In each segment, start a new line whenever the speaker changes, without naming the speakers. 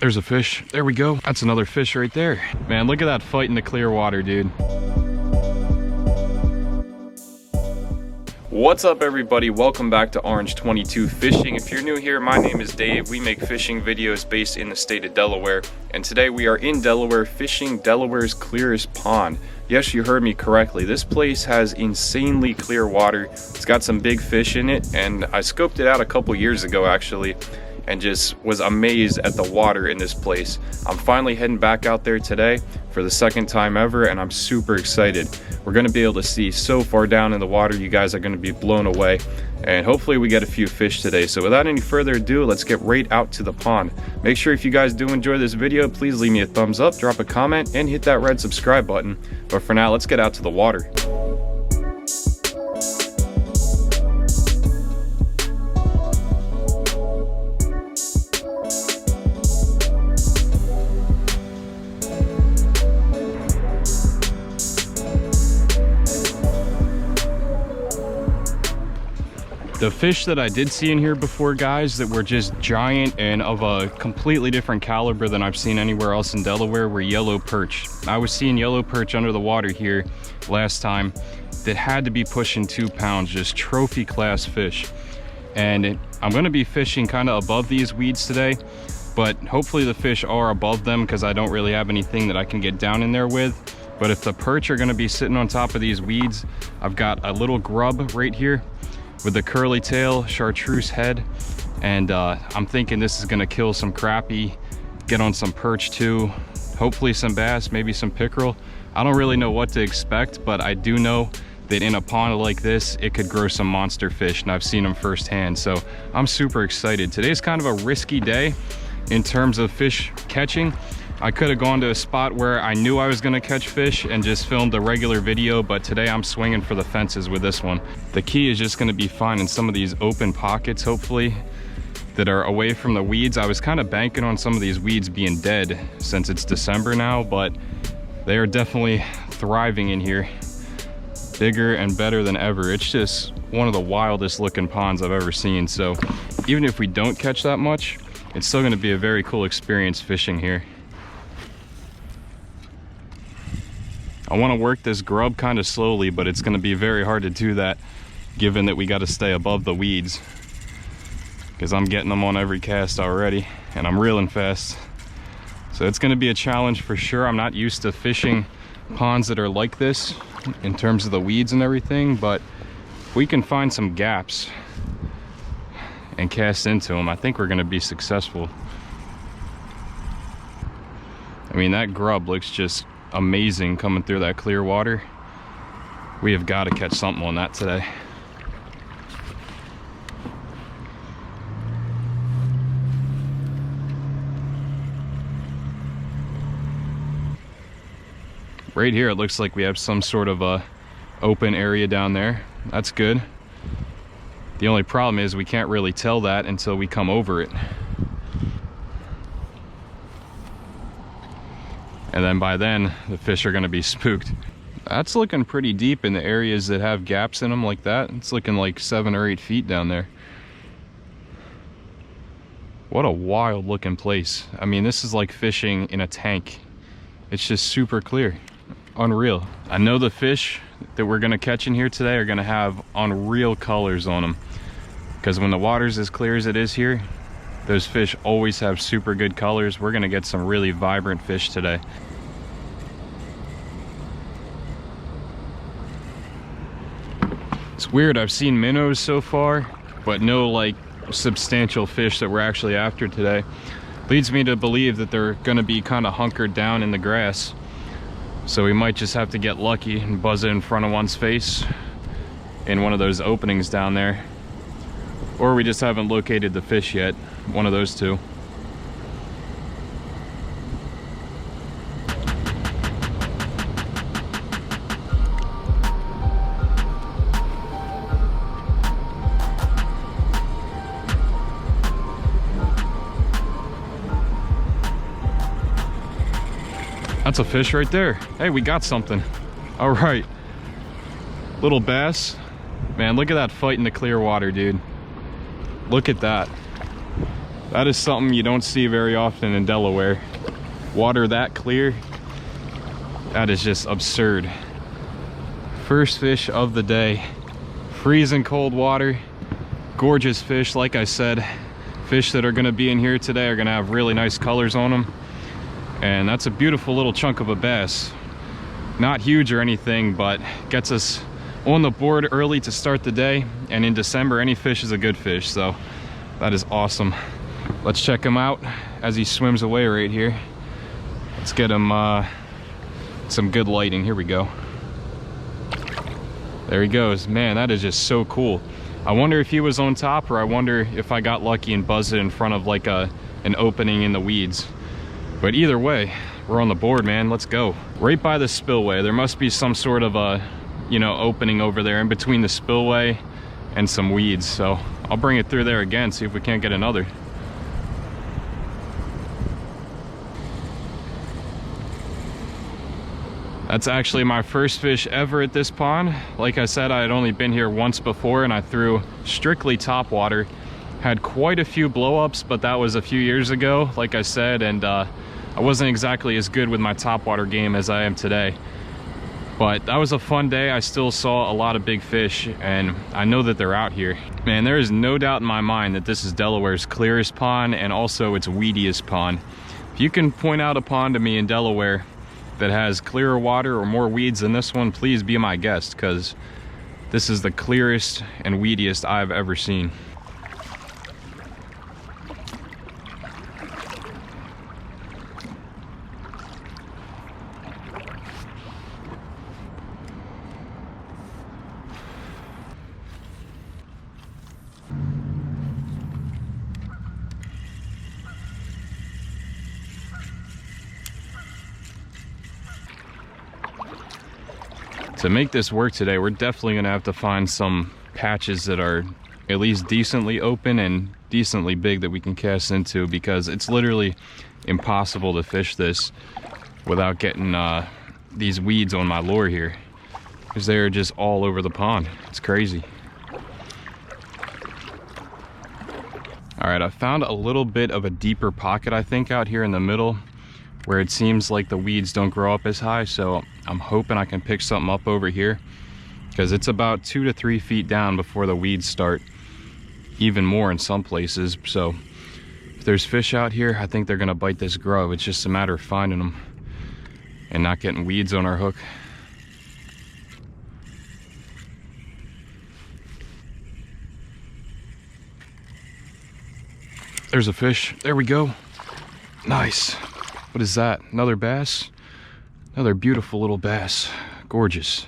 There's a fish. There we go. That's another fish right there. Man, look at that fight in the clear water, dude. What's up, everybody? Welcome back to Orange 22 Fishing. If you're new here, my name is Dave. We make fishing videos based in the state of Delaware, and today we are in Delaware fishing Delaware's clearest pond. Yes, you heard me correctly. This place has insanely clear water. It's got some big fish in it, and I scoped it out a couple years ago actually, and just was amazed at the water in this place. I'm finally heading back out there today for the second time ever, and I'm super excited. We're gonna be able to see so far down in the water, you guys are gonna be blown away, and hopefully we get a few fish today. So without any further ado, let's get right out to the pond. Make sure if you guys do enjoy this video, please leave me a thumbs up, drop a comment, and hit that red subscribe button. But for now, let's get out to the water. The fish that I did see in here before, guys, that were just giant and of a completely different caliber than I've seen anywhere else in Delaware were yellow perch. I was seeing yellow perch under the water here last time that had to be pushing 2 pounds, just trophy class fish. And I'm gonna be fishing kind of above these weeds today, but hopefully the fish are above them because I don't really have anything that I can get down in there with. But if the perch are gonna be sitting on top of these weeds, I've got a little grub right here with the curly tail, chartreuse head, and I'm thinking this is gonna kill some crappie, get on some perch too, hopefully some bass, maybe some pickerel. I don't really know what to expect, but I do know that in a pond like this, it could grow some monster fish, and I've seen them firsthand, so I'm super excited. Today's kind of a risky day in terms of fish catching. I could have gone to a spot where I knew I was gonna catch fish and just filmed a regular video, but today I'm swinging for the fences with this one. The key is just gonna be finding some of these open pockets, hopefully, that are away from the weeds. I was kind of banking on some of these weeds being dead since it's December now, but they are definitely thriving in here. Bigger and better than ever. It's just one of the wildest looking ponds I've ever seen. So even if we don't catch that much, it's still gonna be a very cool experience fishing here. I want to work this grub kind of slowly, but it's going to be very hard to do that given that we got to stay above the weeds, because I'm getting them on every cast already and I'm reeling fast. So it's going to be a challenge for sure. I'm not used to fishing ponds that are like this in terms of the weeds and everything, but if we can find some gaps and cast into them, I think we're going to be successful. I mean, that grub looks just amazing coming through that clear water. We have got to catch something on that today. Right here it looks like we have some sort of a open area down there. That's good. The only problem is we can't really tell that until we come over it. And then by then, the fish are gonna be spooked. That's looking pretty deep in the areas that have gaps in them like that. It's looking like 7 or 8 feet down there. What a wild looking place. I mean, this is like fishing in a tank. It's just super clear, unreal. I know the fish that we're gonna catch in here today are gonna have unreal colors on them, because when the water's as clear as it is here, those fish always have super good colors. We're gonna get some really vibrant fish today. It's weird, I've seen minnows so far, but no like substantial fish that we're actually after today. Leads me to believe that they're gonna be kind of hunkered down in the grass. So we might just have to get lucky and buzz it in front of one's face in one of those openings down there. Or we just haven't located the fish yet. One of those two. That's a fish right there. Hey, we got something. All right. Little bass. Man, look at that fight in the clear water, dude. Look at that. That is something you don't see very often in Delaware. Water that clear, that is just absurd. First fish of the day. Freezing cold water, gorgeous fish. Like I said, fish that are gonna be in here today are gonna have really nice colors on them. And that's a beautiful little chunk of a bass. Not huge or anything, but gets us on the board early to start the day. And in December, any fish is a good fish, so that is awesome. Let's check him out as he swims away right here. Let's get him some good lighting. Here we go. There he goes. Man, that is just so cool. I wonder if he was on top, or I wonder if I got lucky and buzzed it in front of like an opening in the weeds. But either way, we're on the board, man. Let's go. Right by the spillway. There must be some sort of a, you know, opening over there in between the spillway and some weeds. So I'll bring it through there again, see if we can't get another. That's actually my first fish ever at this pond. Like I said, I had only been here once before and I threw strictly top water. Had quite a few blow-ups, but that was a few years ago, like I said, and I wasn't exactly as good with my top water game as I am today. But that was a fun day. I still saw a lot of big fish, and I know that they're out here. Man, there is no doubt in my mind that this is Delaware's clearest pond and also its weediest pond. If you can point out a pond to me in Delaware that has clearer water or more weeds than this one, please be my guest, because this is the clearest and weediest I've ever seen. To make this work today, we're definitely gonna have to find some patches that are at least decently open and decently big that we can cast into, because it's literally impossible to fish this without getting these weeds on my lure here, because they're just all over the pond. It's crazy. All right, I found a little bit of a deeper pocket, I think, out here in the middle, where it seems like the weeds don't grow up as high, so I'm hoping I can pick something up over here, because it's about 2 to 3 feet down before the weeds start, even more in some places. So if there's fish out here, I think they're gonna bite this grub. It's just a matter of finding them and not getting weeds on our hook. There's a fish. There we go. Nice. What is that? Another bass? Another beautiful little bass. Gorgeous.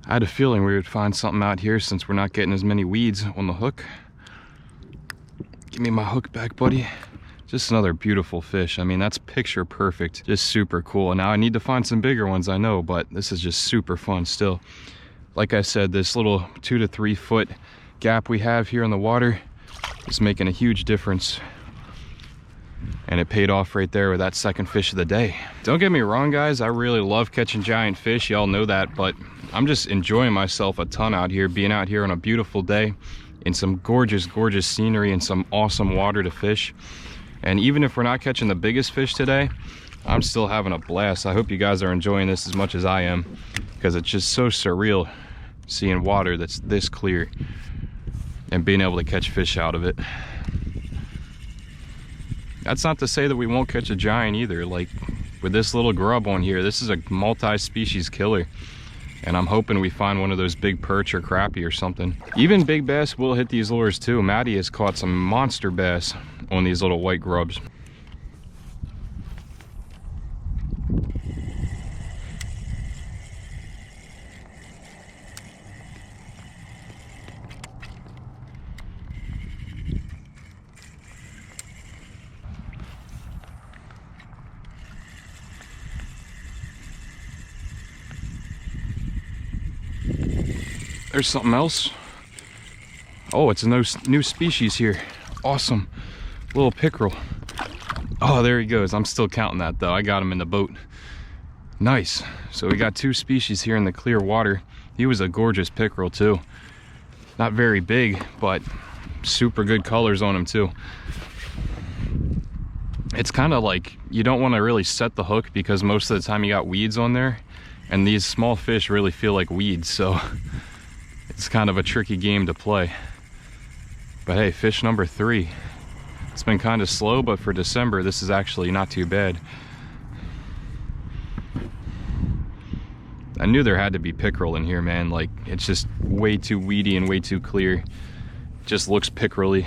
I had a feeling we would find something out here since we're not getting as many weeds on the hook. Give me my hook back, buddy. Just another beautiful fish. I mean, that's picture perfect. Just super cool. And now I need to find some bigger ones, I know, but this is just super fun still. Like I said, this little 2 to 3 foot gap we have here in the water is making a huge difference. And it paid off right there with that second fish of the day. Don't get me wrong, guys, I really love catching giant fish, y'all know that, but I'm just enjoying myself a ton out here, being out here on a beautiful day in some gorgeous, gorgeous scenery and some awesome water to fish. And even if we're not catching the biggest fish today, I'm still having a blast. I hope you guys are enjoying this as much as I am, because it's just so surreal seeing water that's this clear and being able to catch fish out of it. That's not to say that we won't catch a giant either. Like with this little grub on here, this is a multi-species killer. And I'm hoping we find one of those big perch or crappie or something. Even big bass will hit these lures too. Maddie has caught some monster bass on these little white grubs. There's something else. Oh, it's a new species here. Awesome. Little pickerel. Oh, there he goes. I'm still counting that though. I got him in the boat. Nice. So we got 2 species here in the clear water. He was a gorgeous pickerel too. Not very big, but super good colors on him too. It's kind of like you don't want to really set the hook because most of the time you got weeds on there, and these small fish really feel like weeds, so it's kind of a tricky game to play. But hey, fish number 3. It's been kind of slow, but for December this is actually not too bad. I knew there had to be pickerel in here, man. Like, it's just way too weedy and way too clear. Just looks pickerel-y.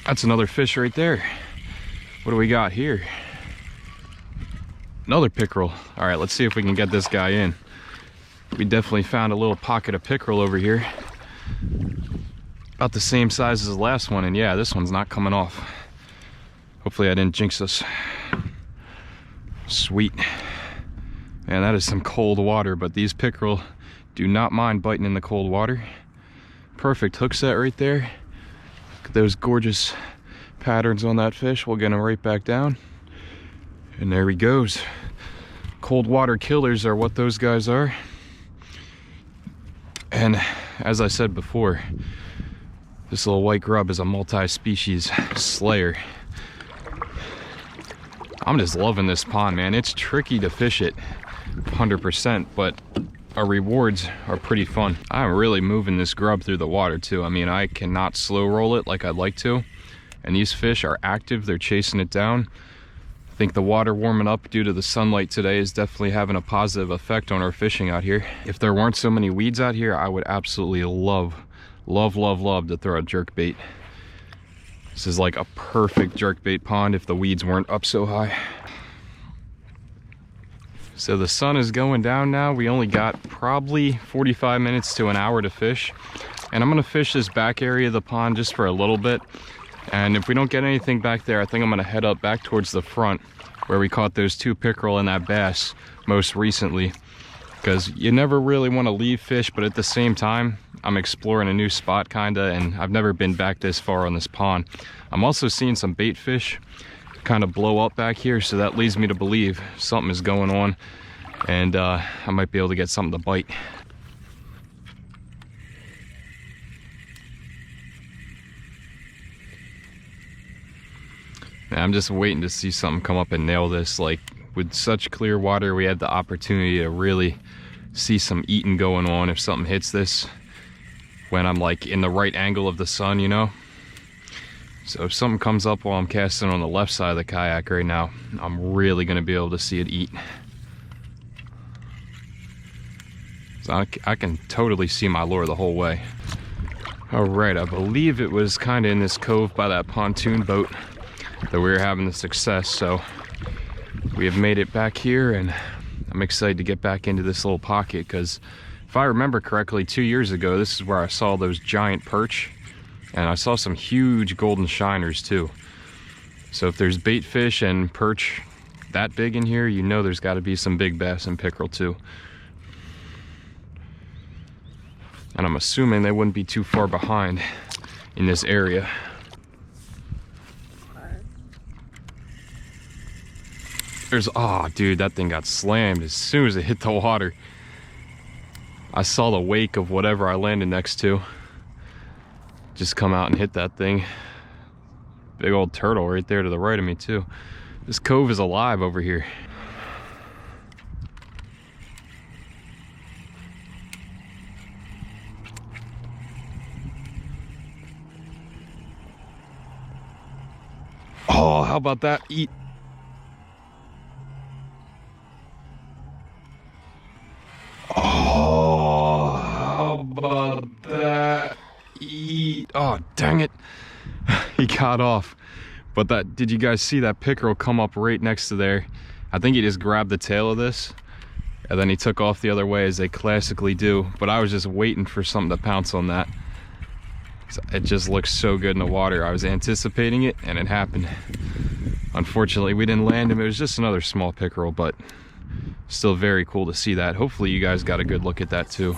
That's another fish right there. What do we got here? Another pickerel. All right, let's see if we can get this guy in. We definitely found a little pocket of pickerel over here. About the same size as the last one, and yeah, this one's not coming off. Hopefully I didn't jinx us. Sweet. Man, that is some cold water, but these pickerel do not mind biting in the cold water. Perfect hook set right there. Look at those gorgeous patterns on that fish. We'll get him right back down. And there he goes. Cold water killers are what those guys are. And as I said before, this little white grub is a multi-species slayer. I'm just loving this pond, man. It's tricky to fish it 100%, but our rewards are pretty fun. I'm really moving this grub through the water too. I mean, I cannot slow roll it like I'd like to. And these fish are active, they're chasing it down. I think the water warming up due to the sunlight today is definitely having a positive effect on our fishing out here. If there weren't so many weeds out here, I would absolutely love to throw a jerkbait. This is like a perfect jerkbait pond if the weeds weren't up so high. So the sun is going down now. We only got probably 45 minutes to an hour to fish. And I'm gonna fish this back area of the pond just for a little bit. And if we don't get anything back there, I think I'm gonna head up back towards the front where we caught those 2 pickerel and that bass most recently. Because you never really wanna leave fish, but at the same time, I'm exploring a new spot kinda, and I've never been back this far on this pond. I'm also seeing some bait fish kind of blow up back here, so that leads me to believe something is going on, and I might be able to get something to bite. Man, I'm just waiting to see something come up and nail this. Like, with such clear water, we had the opportunity to really see some eating going on if something hits this when I'm like in the right angle of the sun, you know. So if something comes up while I'm casting on the left side of the kayak right now, I'm really gonna be able to see it eat. So I can totally see my lure the whole way. All right, I believe it was kind of in this cove by that pontoon boat that we were having the success. So we have made it back here, and I'm excited to get back into this little pocket, because if I remember correctly, 2 years ago, this is where I saw those giant perch, and I saw some huge golden shiners too. So if there's bait fish and perch that big in here, you know there's got to be some big bass and pickerel too. And I'm assuming they wouldn't be too far behind in this area. There's, oh dude, that thing got slammed as soon as it hit the water. I saw the wake of whatever I landed next to just come out and hit that thing. Big old turtle right there to the right of me too. This cove is alive over here. Oh, how about that? Eat. Oh, how about that? Eat. Oh, dang it. He got off. But that, did you guys see that pickerel come up right next to there? I think he just grabbed the tail of this and then he took off the other way, as they classically do. But I was just waiting for something to pounce on that. It just looks so good in the water. I was anticipating it, and it happened. Unfortunately, we didn't land him. It was just another small pickerel, but still very cool to see that. Hopefully you guys got a good look at that too.